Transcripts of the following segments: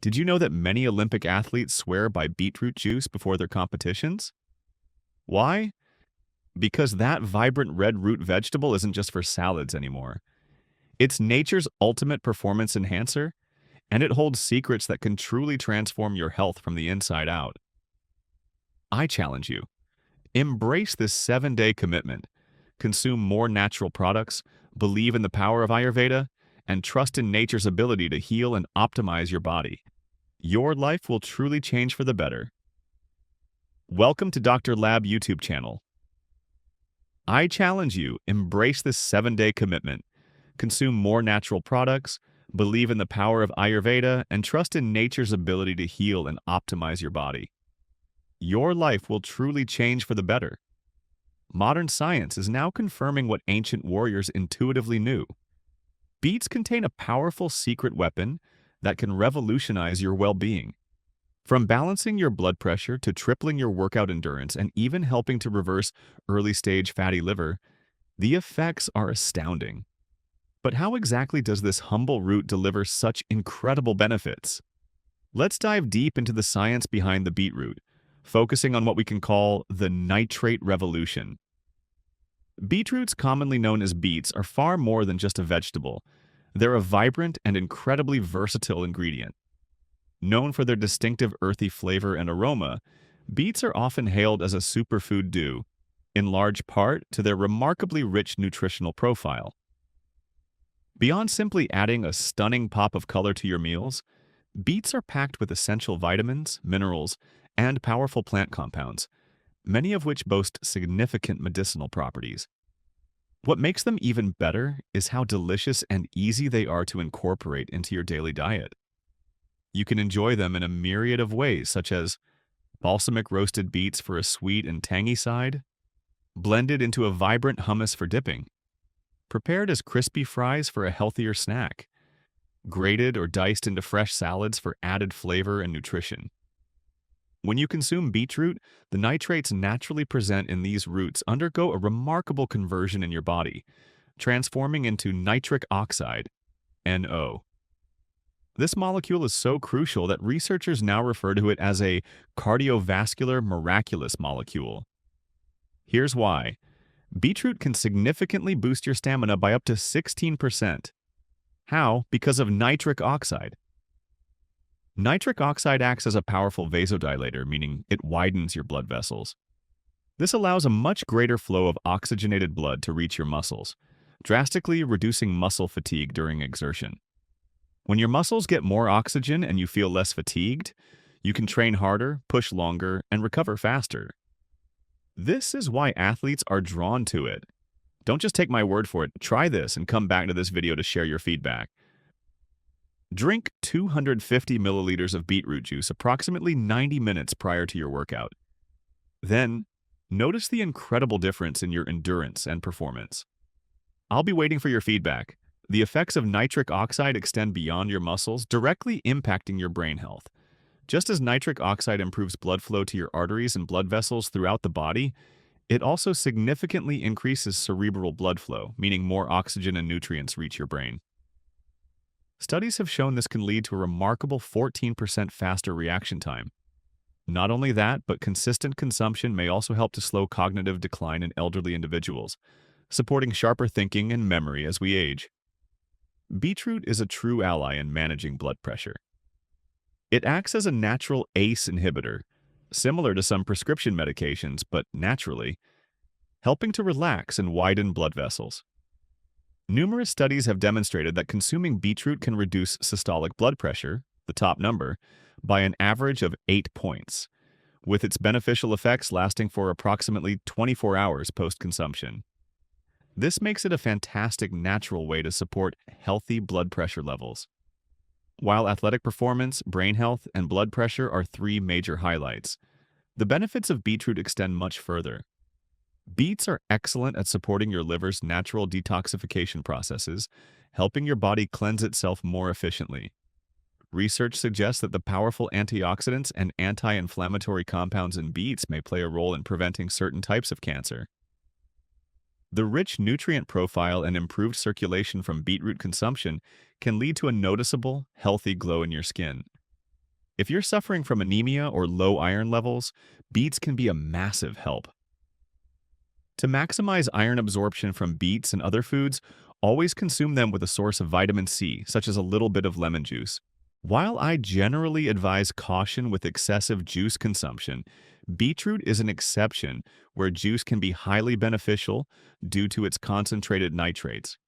Did you know that many Olympic athletes swear by beetroot juice before their competitions? Why? Because that vibrant red root vegetable isn't just for salads anymore. It's nature's ultimate performance enhancer, and it holds secrets that can truly transform your health from the inside out. I challenge you. Embrace this 7-day commitment. Consume more natural products, believe in the power of Ayurveda, and trust in nature's ability to heal and optimize your body. Your life will truly change for the better. Welcome to Dr. Lab YouTube channel. I challenge you, embrace this 7-day commitment. Consume more natural products, believe in the power of Ayurveda, and trust in nature's ability to heal and optimize your body. Your life will truly change for the better. Modern science is now confirming what ancient warriors intuitively knew. Beets contain a powerful secret weapon that can revolutionize your well-being. From balancing your blood pressure to tripling your workout endurance and even helping to reverse early-stage fatty liver, the effects are astounding. But how exactly does this humble root deliver such incredible benefits? Let's dive deep into the science behind the beetroot, focusing on what we can call the nitrate revolution. Beetroots, commonly known as beets, are far more than just a vegetable. They're a vibrant and incredibly versatile ingredient. Known for their distinctive earthy flavor and aroma, beets are often hailed as a superfood due, in large part to their remarkably rich nutritional profile. Beyond simply adding a stunning pop of color to your meals, beets are packed with essential vitamins, minerals, and powerful plant compounds, many of which boast significant medicinal properties. What makes them even better is how delicious and easy they are to incorporate into your daily diet. You can enjoy them in a myriad of ways, such as balsamic roasted beets for a sweet and tangy side, blended into a vibrant hummus for dipping, prepared as crispy fries for a healthier snack, grated or diced into fresh salads for added flavor and nutrition. When you consume beetroot, the nitrates naturally present in these roots undergo a remarkable conversion in your body, transforming into nitric oxide, NO. This molecule is so crucial that researchers now refer to it as a cardiovascular miraculous molecule. Here's why. Beetroot can significantly boost your stamina by up to 16%. How? Because of nitric oxide. Nitric oxide acts as a powerful vasodilator, meaning it widens your blood vessels. This allows a much greater flow of oxygenated blood to reach your muscles, drastically reducing muscle fatigue during exertion. When your muscles get more oxygen and you feel less fatigued, you can train harder, push longer, and recover faster. This is why athletes are drawn to it. Don't just take my word for it. Try this and come back to this video to share your feedback. Drink 250 milliliters of beetroot juice approximately 90 minutes prior to your workout. Then, notice the incredible difference in your endurance and performance. I'll be waiting for your feedback. The effects of nitric oxide extend beyond your muscles, directly impacting your brain health. Just as nitric oxide improves blood flow to your arteries and blood vessels throughout the body, it also significantly increases cerebral blood flow, meaning more oxygen and nutrients reach your brain. Studies have shown this can lead to a remarkable 14% faster reaction time. Not only that, but consistent consumption may also help to slow cognitive decline in elderly individuals, supporting sharper thinking and memory as we age. Beetroot is a true ally in managing blood pressure. It acts as a natural ACE inhibitor, similar to some prescription medications, but naturally, helping to relax and widen blood vessels. Numerous studies have demonstrated that consuming beetroot can reduce systolic blood pressure, the top number, by an average of 8 points, with its beneficial effects lasting for approximately 24 hours post-consumption. This makes it a fantastic natural way to support healthy blood pressure levels. While athletic performance, brain health, and blood pressure are 3 major highlights, the benefits of beetroot extend much further. Beets are excellent at supporting your liver's natural detoxification processes, helping your body cleanse itself more efficiently. Research suggests that the powerful antioxidants and anti-inflammatory compounds in beets may play a role in preventing certain types of cancer. The rich nutrient profile and improved circulation from beetroot consumption can lead to a noticeable, healthy glow in your skin. If you're suffering from anemia or low iron levels, beets can be a massive help. To maximize iron absorption from beets and other foods, always consume them with a source of vitamin C, such as a little bit of lemon juice. While I generally advise caution with excessive juice consumption, beetroot is an exception where juice can be highly beneficial due to its concentrated nitrates.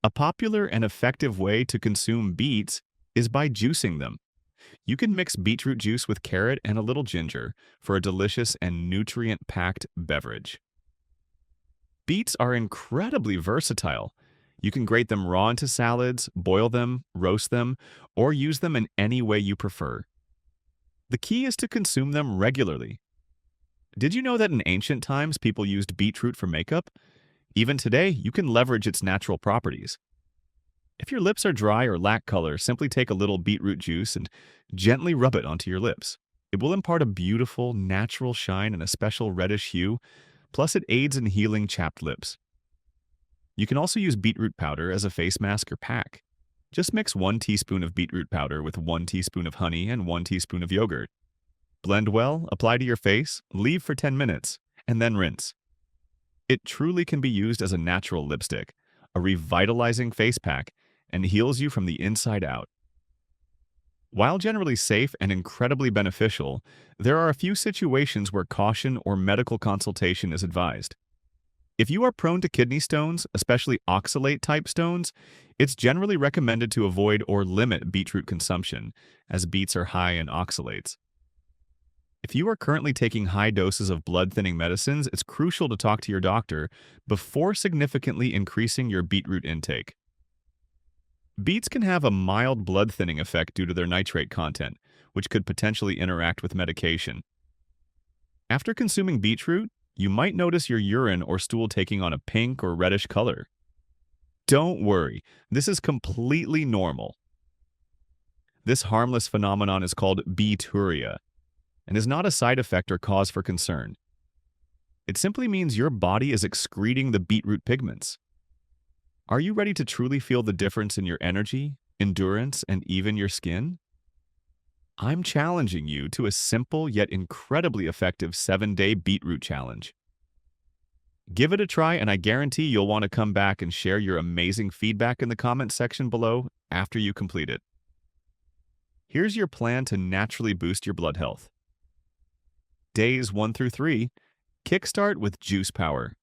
A popular and effective way to consume beets is by juicing them. You can mix beetroot juice with carrot and a little ginger for a delicious and nutrient-packed beverage. Beets are incredibly versatile. You can grate them raw into salads, boil them, roast them, or use them in any way you prefer. The key is to consume them regularly. Did you know that in ancient times people used beetroot for makeup? Even today, you can leverage its natural properties. If your lips are dry or lack color, simply take a little beetroot juice and gently rub it onto your lips. It will impart a beautiful, natural shine and a special reddish hue, plus it aids in healing chapped lips. You can also use beetroot powder as a face mask or pack. Just mix 1 teaspoon of beetroot powder with 1 teaspoon of honey and 1 teaspoon of yogurt. Blend well, apply to your face, leave for 10 minutes, and then rinse. It truly can be used as a natural lipstick, a revitalizing face pack, and heals you from the inside out. While generally safe and incredibly beneficial, there are a few situations where caution or medical consultation is advised. If you are prone to kidney stones, especially oxalate-type stones, it's generally recommended to avoid or limit beetroot consumption, as beets are high in oxalates. If you are currently taking high doses of blood-thinning medicines, it's crucial to talk to your doctor before significantly increasing your beetroot intake. Beets can have a mild blood-thinning effect due to their nitrate content, which could potentially interact with medication. After consuming beetroot, you might notice your urine or stool taking on a pink or reddish color. Don't worry, this is completely normal. This harmless phenomenon is called beeturia and is not a side effect or cause for concern. It simply means your body is excreting the beetroot pigments. Are you ready to truly feel the difference in your energy, endurance, and even your skin? I'm challenging you to a simple yet incredibly effective 7-day beetroot challenge. Give it a try, and I guarantee you'll want to come back and share your amazing feedback in the comments section below after you complete it. Here's your plan to naturally boost your blood health. Days 1 through 3, kickstart with juice power.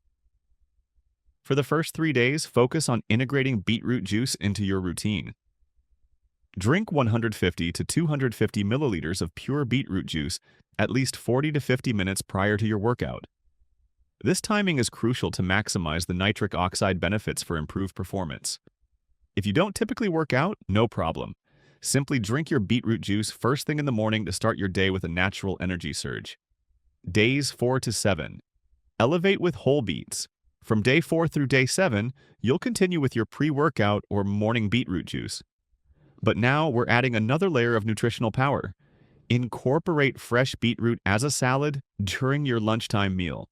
For the first 3 days, focus on integrating beetroot juice into your routine. Drink 150 to 250 milliliters of pure beetroot juice at least 40 to 50 minutes prior to your workout. This timing is crucial to maximize the nitric oxide benefits for improved performance. If you don't typically work out, no problem. Simply drink your beetroot juice first thing in the morning to start your day with a natural energy surge. Days 4 to 7. Elevate with whole beets. From day 4 through day 7, you'll continue with your pre-workout or morning beetroot juice. But now we're adding another layer of nutritional power. Incorporate fresh beetroot as a salad during your lunchtime meal.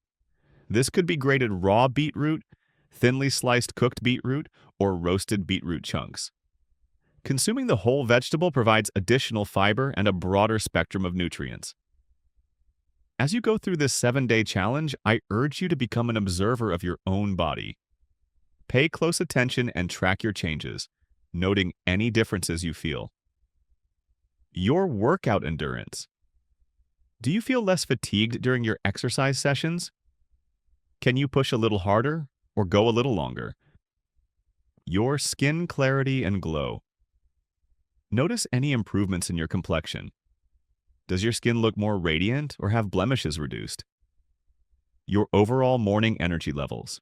This could be grated raw beetroot, thinly sliced cooked beetroot, or roasted beetroot chunks. Consuming the whole vegetable provides additional fiber and a broader spectrum of nutrients. As you go through this 7-day challenge, I urge you to become an observer of your own body. Pay close attention and track your changes, noting any differences you feel. Your workout endurance. Do you feel less fatigued during your exercise sessions? Can you push a little harder or go a little longer? Your skin clarity and glow. Notice any improvements in your complexion. Does your skin look more radiant or have blemishes reduced? Your overall morning energy levels.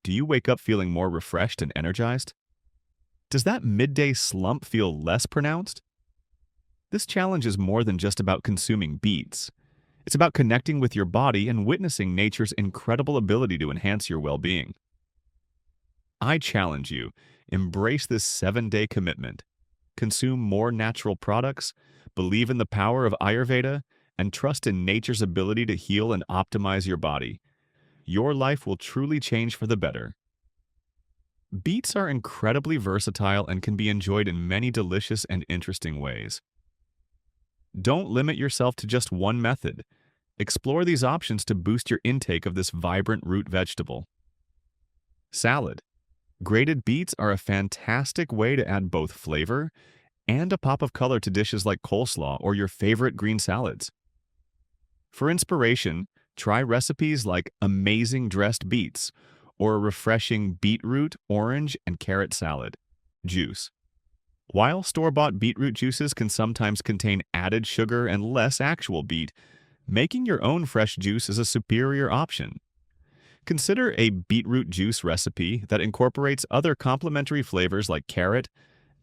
Do you wake up feeling more refreshed and energized? Does that midday slump feel less pronounced? This challenge is more than just about consuming beets. It's about connecting with your body and witnessing nature's incredible ability to enhance your well-being. I challenge you, embrace this 7-day commitment. Consume more natural products, believe in the power of Ayurveda, and trust in nature's ability to heal and optimize your body. Your life will truly change for the better. Beets are incredibly versatile and can be enjoyed in many delicious and interesting ways. Don't limit yourself to just one method. Explore these options to boost your intake of this vibrant root vegetable. Salad. Grated beets are a fantastic way to add both flavor and a pop of color to dishes like coleslaw or your favorite green salads. For inspiration, try recipes like amazing dressed beets or a refreshing beetroot, orange, and carrot salad. Juice. While store-bought beetroot juices can sometimes contain added sugar and less actual beet, making your own fresh juice is a superior option. Consider a beetroot juice recipe that incorporates other complementary flavors like carrot,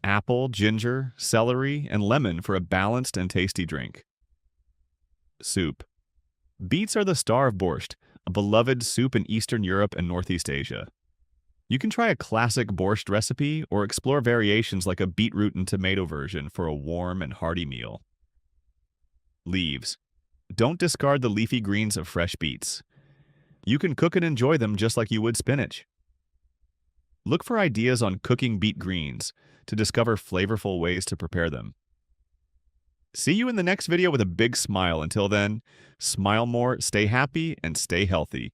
apple, ginger, celery, and lemon for a balanced and tasty drink. Soup. Beets are the star of borscht, a beloved soup in Eastern Europe and Northeast Asia. You can try a classic borscht recipe or explore variations like a beetroot and tomato version for a warm and hearty meal. Leaves. Don't discard the leafy greens of fresh beets. You can cook and enjoy them just like you would spinach. Look for ideas on cooking beet greens to discover flavorful ways to prepare them. See you in the next video with a big smile. Until then, smile more, stay happy, and stay healthy.